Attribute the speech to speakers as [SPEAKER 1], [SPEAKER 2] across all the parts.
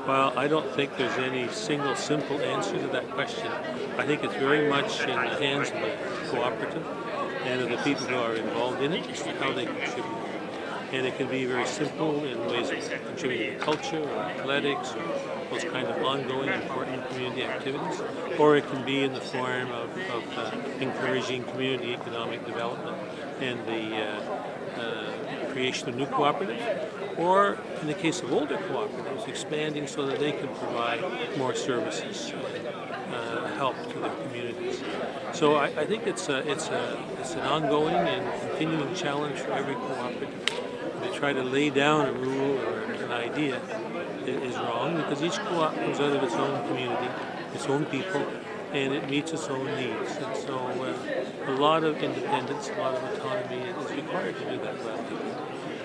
[SPEAKER 1] Well, I don't think there's any single simple answer to that question. I think it's very much in the hands of the cooperative and of the people who are involved in it as to how they contribute. And it can be very simple in ways of contributing to culture or athletics or those kind of ongoing important community activities, or it can be in the form of encouraging community economic development and the creation of new cooperatives, or in the case of older cooperatives, expanding so that they can provide more services, help to their communities. So I think it's an ongoing and continuing challenge for every cooperative. To try to lay down a rule or an idea is wrong, because each co-op comes out of its own community, its own people, and it meets its own needs. And so a lot of independence, a lot of autonomy is required to do that well.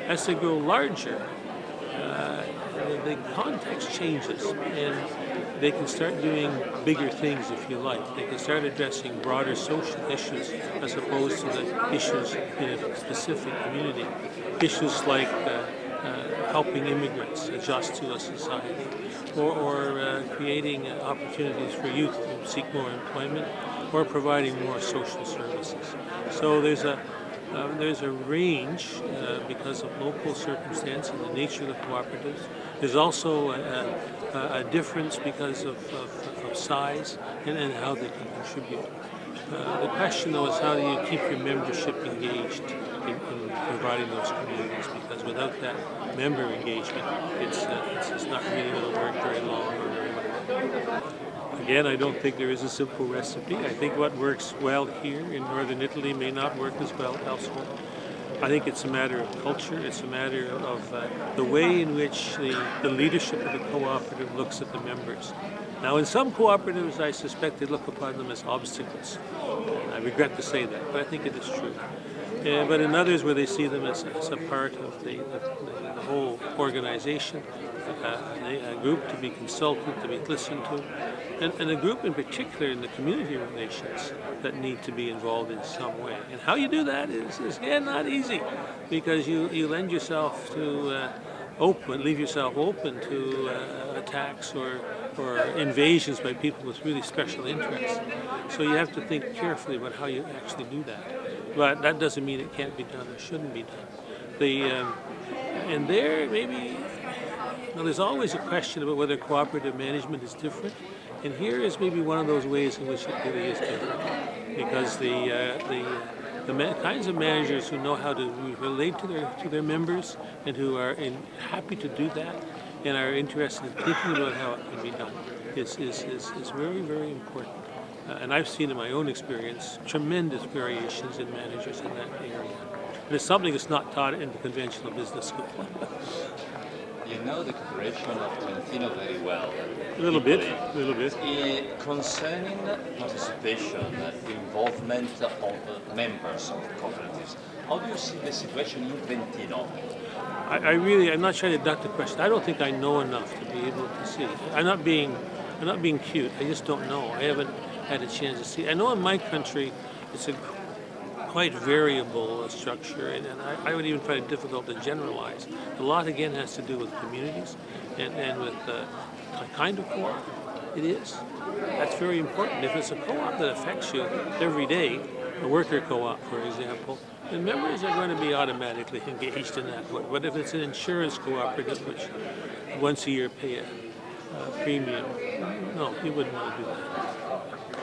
[SPEAKER 1] As they grow larger, the context changes, and they can start doing bigger things, if you like. They can start addressing broader social issues as opposed to the issues in a specific community. Issues like helping immigrants adjust to a society, or creating opportunities for youth to seek more employment, or providing more social services. So there's a range because of local circumstance and the nature of the cooperatives. There's also a difference because of size and how they can contribute. The question, though, is how do you keep your membership engaged in providing those communities? Because without that member engagement, it's not really going to work very long or very well. Again, I don't think there is a simple recipe. I think what works well here in northern Italy may not work as well elsewhere. I think it's a matter of culture. It's a matter of the way in which the leadership of the cooperative looks at the members. Now, in some cooperatives, I suspect they look upon them as obstacles. I regret to say that, but I think it is true. But in others, where they see them as a part of the whole organization, a group to be consulted, to be listened to, and a group in particular in the community relations that need to be involved in some way. And how you do that is again, not easy, because you lend yourself to leave yourself open to attacks or invasions by people with really special interests. So you have to think carefully about how you actually do that. But that doesn't mean it can't be done or shouldn't be done. And there, maybe, there's always a question about whether cooperative management is different. And here is maybe one of those ways in which it really is different. Because the kinds of managers who know how to relate to their members and who are happy to do that and are interested in thinking about how it can be done is very, very important. And I've seen in my own experience tremendous variations in managers in that area. And it's something that's not taught in the conventional business school.
[SPEAKER 2] You know the cooperation of Trentino very well.
[SPEAKER 1] A little bit.
[SPEAKER 2] Concerning participation, involvement of members of cooperatives, how do you see the situation in Trentino?
[SPEAKER 1] I'm not trying to duck the question. I don't think I know enough to be able to see. I'm not being cute. I just don't know. I haven't had a chance to see. I know in my country it's a quite variable structure, and I would even find it difficult to generalize. A lot, again, has to do with communities and with the kind of co-op it is. That's very important. If it's a co-op that affects you every day, a worker co-op, for example, then members are going to be automatically engaged in that. But if it's an insurance cooperative, which once a year pay a premium, no, you wouldn't want to do that.